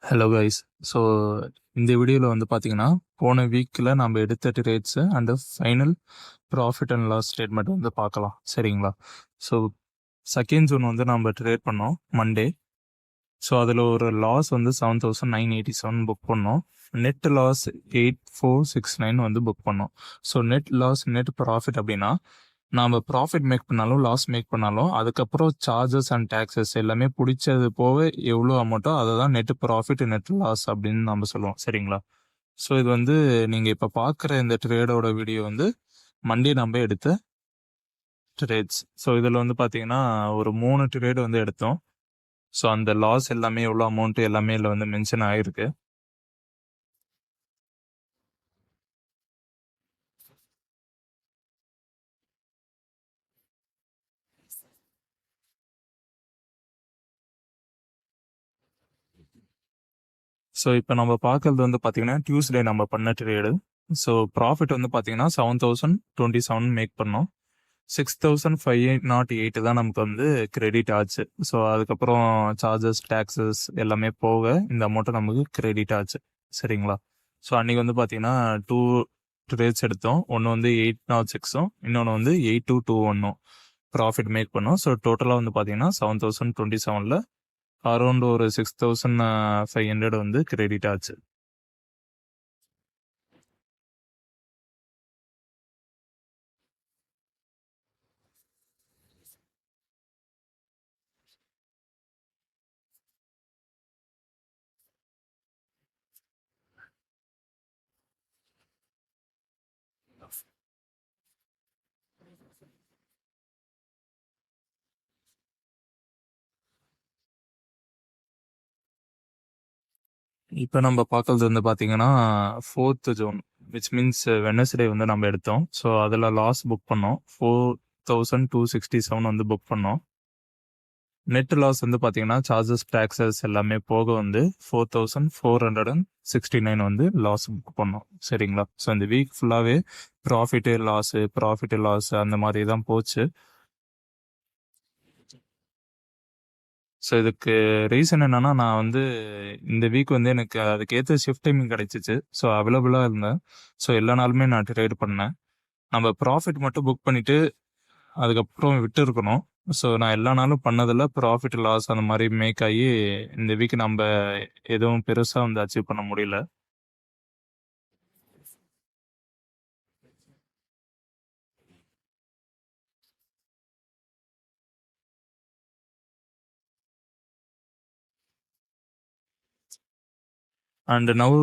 Hello guys. So இந்த வீடியோவில் வந்து பார்த்தீங்கன்னா போன வீக்கில் நம்ம எடுத்த trades and final profit and loss statement வந்து பார்க்கலாம், சரிங்களா? ஸோ செகண்ட் ஜூன் வந்து நம்ம ட்ரேட் பண்ணோம் மண்டே. ஸோ அதில் ஒரு லாஸ் வந்து 7,987 புக் பண்ணோம். நெட் லாஸ் 8,469 வந்து புக் பண்ணோம். So net loss net profit அப்படின்னா நாம் ப்ராஃபிட் மேக் பண்ணாலும் லாஸ் மேக் பண்ணாலும் அதுக்கப்புறம் சார்ஜஸ் அண்ட் டேக்ஸஸ் எல்லாமே பிடிச்சது போக எவ்வளோ அமௌண்ட்டோ அதை தான் நெட் ப்ராஃபிட் நெட் லாஸ் அப்படின்னு நம்ம சொல்லுவோம், சரிங்களா? ஸோ இது வந்து நீங்கள் இப்போ பார்க்குற இந்த ட்ரேடோட வீடியோ வந்து மண்டே நம்ம எடுத்த ட்ரேட்ஸ். ஸோ இதில் வந்து பார்த்தீங்கன்னா ஒரு 3 ட்ரேடு வந்து எடுத்தோம். ஸோ அந்த லாஸ் எல்லாமே எவ்வளோ அமௌண்ட்டு எல்லாமே இதில் வந்து மென்ஷன் ஆகிருக்கு. ஸோ இப்போ நம்ம பார்க்கறது வந்து பார்த்தீங்கன்னா டியூஸ்டே நம்ம பண்ண ட்ரேடு. ஸோ ப்ராஃபிட் வந்து பார்த்தீங்கன்னா 7,027 மேக் பண்ணோம். 6,508 தான் நமக்கு வந்து கிரெடிட் ஆச்சு. ஸோ அதுக்கப்புறம் சார்ஜஸ் டேக்ஸஸ் எல்லாமே போக இந்த அமௌண்ட்டை நமக்கு கிரெடிட் ஆச்சு, சரிங்களா? ஸோ அன்றைக்கி வந்து பார்த்தீங்கன்னா 2 ட்ரேட்ஸ் எடுத்தோம். ஒன்று வந்து 806ம் இன்னொன்று வந்து 8221 ப்ராஃபிட் மேக் பண்ணோம். ஸோ டோட்டலாக வந்து பார்த்தீங்கன்னா 7,027 அரௌண்ட் ஒரு 6,500 வந்து கிரெடிட் ஆச்சு. இப்போ நம்ம பார்க்கறது வந்து பார்த்தீங்கன்னா 4th June which means Wednesday வந்து நம்ம எடுத்தோம். ஸோ அதில் லாஸ் புக் பண்ணோம். 4,267 வந்து புக் பண்ணோம். நெட் லாஸ் வந்து பார்த்தீங்கன்னா சார்ஜஸ் டேக்ஸஸ் எல்லாமே போக வந்து 4,469 வந்து லாஸ் புக் பண்ணோம், சரிங்களா? ஸோ இந்த வீக் ஃபுல்லாகவே ப்ராஃபிட்டு லாஸு அந்த மாதிரி தான் போச்சு. ஸோ இதுக்கு ரீசன் என்னன்னா நான் வந்து இந்த வீக் வந்து எனக்கு அதுக்கேற்ற ஷிஃப்ட் டைமிங் கிடைச்சிச்சு. ஸோ அவைலபிளாக இருந்தேன். ஸோ எல்லா நாளுமே நான் ட்ரேட் பண்ணேன். நம்ம ப்ராஃபிட் மட்டும் புக் பண்ணிவிட்டு அதுக்கப்புறம் விட்டு இருக்கணும். ஸோ நான் எல்லா நாளும் பண்ணதில் ப்ராஃபிட் லாஸ் அந்த மாதிரி மேக் ஆகி இந்த வீக் நம்ம எதுவும் பெருசாக வந்து அச்சீவ் பண்ண முடியல. அண்ட் நவ்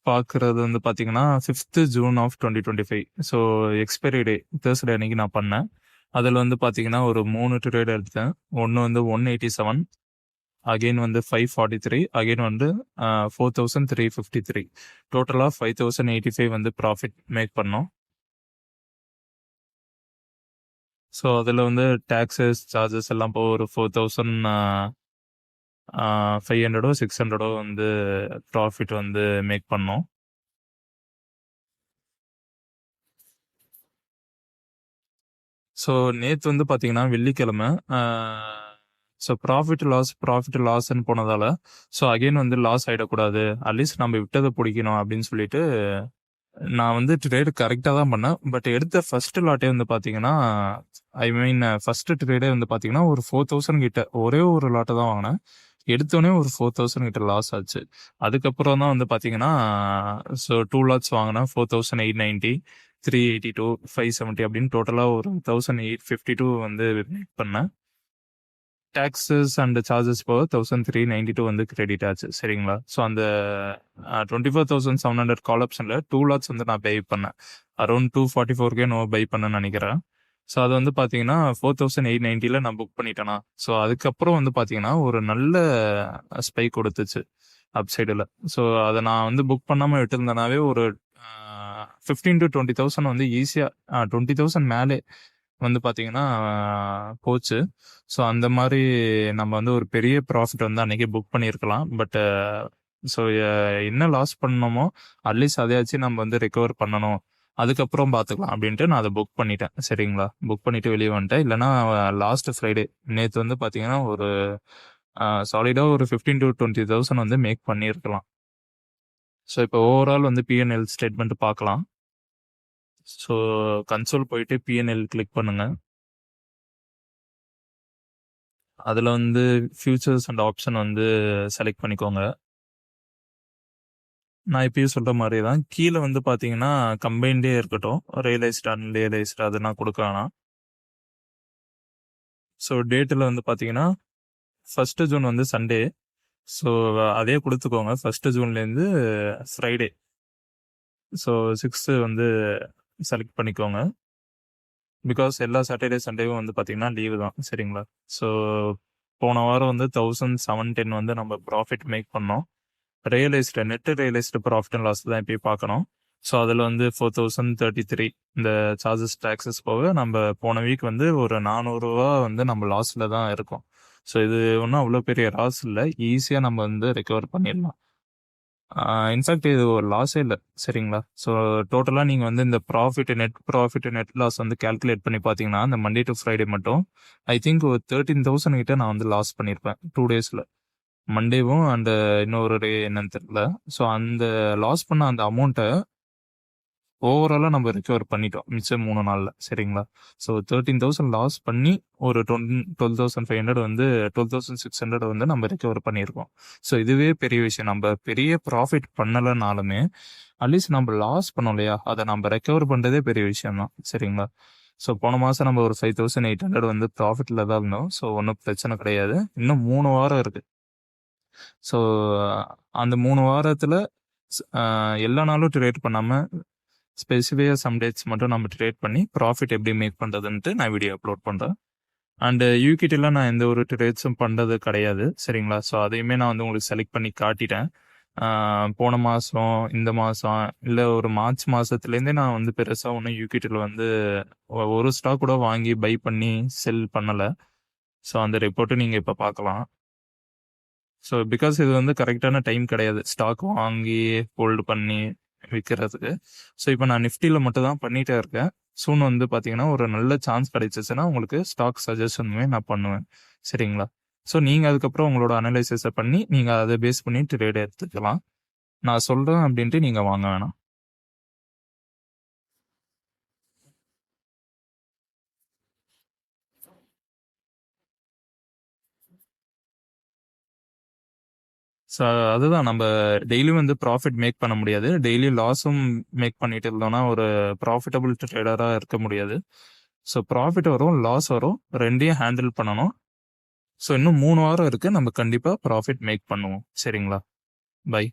பார்க்குறது வந்து பார்த்தீங்கன்னா 5th June of 2025. So expiry day Thursday அன்னைக்கு நான் பண்ணேன். அதில் வந்து பார்த்தீங்கன்னா ஒரு 3 ட்ரேட் எடுத்தேன். ஒன்று வந்து 187, அகெயின் வந்து 543, அகெயின் வந்து 4,353. டோட்டலாக 5,085 வந்து ப்ராஃபிட் மேக் பண்ணோம். ஸோ அதில் வந்து டேக்ஸஸ் சார்ஜஸ் எல்லாம் போக ஒரு 4,500 600 வந்து ப்ராஃபிட் வந்து மேக் பண்ணோம். ஸோ நேற்று வந்து பார்த்தீங்கன்னா வெள்ளிக்கிழமை. ஸோ ப்ராஃபிட் லாஸ்ன்னு போனதால ஸோ அகெயின் வந்து லாஸ் ஆகிடக்கூடாது, அட்லீஸ்ட் நம்ம விட்டதை பிடிக்கணும் அப்படின்னு சொல்லிட்டு நான் வந்து ட்ரேடு கரெக்டாக தான் பண்ணேன். பட் எடுத்த ஃபர்ஸ்ட் லாட்டே வந்து பார்த்தீங்கன்னா ஃபர்ஸ்ட் ட்ரேடே வந்து பார்த்தீங்கன்னா ஒரு 4,000 கிட்ட ஒரே ஒரு லாட்டை தான் வாங்கினேன். எடுத்தோடனே ஒரு 4,000 கிட்ட லாஸ் ஆச்சு. அதுக்கப்புறம் தான் வந்து பார்த்தீங்கன்னா ஸோ 2 லாட்ஸ் வாங்கினேன். 4,890, 382, 570 அப்படின்னு டோட்டலாக ஒரு 1,852 வந்து மேக் பண்ணேன். டேக்ஸஸ் அண்ட் சார்ஜஸ் போக 1,392 வந்து கிரெடிட் ஆச்சு, சரிங்களா? ஸோ அந்த 24,700 கால் ஆப்ஷனில் 2 லாட்ஸ் வந்து நான் பை பண்ணேன். அரௌண்ட் 244K பை பண்ணேன்னு நினைக்கிறேன். ஸோ அது வந்து பார்த்தீங்கன்னா 4,890 நான் புக் பண்ணிட்டேனா. ஸோ அதுக்கப்புறம் வந்து பார்த்தீங்கன்னா ஒரு நல்ல ஸ்பைக் கொடுத்துச்சு அப் சைடில். ஸோ அதை நான் வந்து புக் பண்ணாமல் விட்டுருந்தேனாவே ஒரு 15,000 to 20,000 வந்து ஈஸியாக 20,000 மேலே வந்து பார்த்தீங்கன்னா போச்சு. ஸோ அந்த மாதிரி நம்ம வந்து ஒரு பெரிய ப்ராஃபிட் வந்து அன்றைக்கி புக் பண்ணியிருக்கலாம். பட் ஸோ என்ன லாஸ் பண்ணணுமோ அட்லீஸ்ட் அதையாச்சும் நம்ம வந்து ரெக்கவர் பண்ணணும், அதுக்கப்புறம் பார்த்துக்கலாம் அப்படின்ட்டு நான் அதை புக் பண்ணிட்டேன், சரிங்களா? புக் பண்ணிவிட்டு வெளியே வந்துட்டேன். இல்லைனா லாஸ்ட் ஃப்ரைடே நேற்று வந்து பார்த்தீங்கன்னா ஒரு சாலிடாக ஒரு 15,000 to 20,000 வந்து மேக் பண்ணியிருக்கலாம். ஸோ இப்போ ஓவரால் வந்து பிஎன்எல் ஸ்டேட்மெண்ட் பார்க்கலாம். ஸோ கன்சோல் போயிட்டு பிஎன்எல் கிளிக் பண்ணுங்க. அதில் வந்து ஃபியூச்சர்ஸ் அண்ட் ஆப்ஷன் வந்து செலக்ட் பண்ணிக்கோங்க. நான் இப்பயும் சொல்கிற மாதிரி தான் கீழே வந்து பார்த்தீங்கன்னா கம்பைன்டே இருக்கட்டும், ரியலைஸ்டு அன்ரியலைஸ்டு அது நான் கொடுக்க வேணாம். ஸோ டேட்டில் வந்து பார்த்தீங்கன்னா 1 ஜூன் வந்து சண்டே. ஸோ அதே கொடுத்துக்கோங்க. 1 ஜூன்லேருந்து ஃப்ரைடே. ஸோ 6 வந்து செலக்ட் பண்ணிக்கோங்க. பிகாஸ் எல்லா சாட்டர்டே சண்டேவும் வந்து பார்த்தீங்கன்னா லீவு தான், சரிங்களா? ஸோ போன வாரம் வந்து 1710 வந்து நம்ம ப்ராஃபிட் மேக் பண்ணோம். Net realised profit and loss தான் இப்போயும் பார்க்கணும். ஸோ அதில் வந்து 4033 இந்த சார்ஜஸ் டேக்ஸஸ் போக நம்ம போன வீக் வந்து ஒரு 400 ரூபா வந்து நம்ம லாஸில் தான் இருக்கோம். ஸோ இது ஒன்றும் அவ்வளோ பெரிய லாஸ் இல்லை, ஈஸியாக நம்ம வந்து ரெக்கவர் பண்ணிடலாம். இன்ஃபேக்ட் இது ஒரு லாஸே இல்லை, சரிங்களா? ஸோ டோட்டலாக நீங்கள் வந்து இந்த நெட் லாஸ் வந்து கால்குலேட் பண்ணி பார்த்தீங்கன்னா இந்த மண்டே டு ஃப்ரைடே மட்டும் ஐ திங்க் ஒரு 13,000 கிட்ட நான் வந்து லாஸ் பண்ணியிருப்பேன் 2 டேஸில். மண்டேவும் அண்ட் இன்னொரு டே என்னன்னு தெரியல. ஸோ அந்த லாஸ் பண்ண அந்த அமௌண்ட்டை ஓவராலாக நம்ம ரெக்கவர் பண்ணிட்டோம் மிச்சம் 3 நாளில், சரிங்களா? ஸோ 13,000 லாஸ் பண்ணி ஒரு 12,500 வந்து 12,600 வந்து நம்ம ரெக்கவர் பண்ணியிருக்கோம். ஸோ இதுவே பெரிய விஷயம். நம்ம பெரிய ப்ராஃபிட் பண்ணலைனாலுமே அட்லீஸ்ட் நம்ம லாஸ் பண்ணோம் இல்லையா, அதை நம்ம ரெக்கவர் பண்ணுறதே பெரிய விஷயம் தான், சரிங்களா? ஸோ போன மாதம் நம்ம ஒரு 5,800 வந்து ப்ராஃபிட்டில் தான் இருந்தோம். ஸோ ஒன்றும் பிரச்சனை கிடையாது. இன்னும் 3 வாரம் இருக்குது. ஸோ அந்த 3 வாரத்தில் எல்லா நாளும் ட்ரேட் பண்ணாமல் ஸ்பெசிஃபிக்காக சம் டேட்ஸ் மட்டும் நம்ம ட்ரேட் பண்ணி ப்ராஃபிட் எப்படி மேக் பண்ணுறதுன்ட்டு நான் வீடியோ அப்லோட் பண்ணுறேன். அண்டு யூகிட்டிலாம் நான் எந்த ஒரு ட்ரேட்ஸும் பண்ணுறது கிடையாது, சரிங்களா? ஸோ அதையுமே நான் வந்து உங்களுக்கு செலக்ட் பண்ணி காட்டிட்டேன். போன மாதம், இந்த மாதம், இல்லை ஒரு மார்ச் மாதத்துலேருந்தே நான் வந்து பெருசாக ஒன்றும் யூகிட்டில் வந்து ஒரு ஸ்டாக் கூட வாங்கி பை பண்ணி செல் பண்ணலை. ஸோ அந்த ரிப்போர்ட்டு நீங்கள் இப்போ பார்க்கலாம். ஸோ பிகாஸ் இது வந்து கரெக்டான டைம் கிடையாது ஸ்டாக் வாங்கி ஹோல்டு பண்ணி விற்கிறதுக்கு. ஸோ இப்போ நான் நிஃப்டியில் மட்டும் தான் பண்ணிகிட்டே இருக்கேன். சூன் வந்து பார்த்தீங்கன்னா ஒரு நல்ல சான்ஸ் கிடைச்சிச்சுன்னா உங்களுக்கு ஸ்டாக் சஜஷனுமே நான் பண்ணுவேன், சரிங்களா? ஸோ நீங்கள் அதுக்கப்புறம் உங்களோட அனலைசிஸை பண்ணி நீங்கள் அதை பேஸ் பண்ணி ட்ரேட் எடுத்துக்கலாம். நான் சொல்கிறேன் அப்படின்ட்டு நீங்கள் வாங்க வேணாம். ஸோ அதுதான் நம்ம டெய்லியும் வந்து ப்ராஃபிட் மேக் பண்ண முடியாது. டெய்லி லாஸும் மேக் பண்ணிட்டு இருந்தோம்னா ஒரு ப்ராஃபிட்டபிள் ட்ரேடராக இருக்க முடியாது. ஸோ ப்ராஃபிட் வரும், லாஸ் வரும், ரெண்டையும் ஹேண்டில் பண்ணணும். ஸோ இன்னும் 3 வாரம் இருக்குது, நம்ம கண்டிப்பாக ப்ராஃபிட் மேக் பண்ணுவோம், சரிங்களா? பை.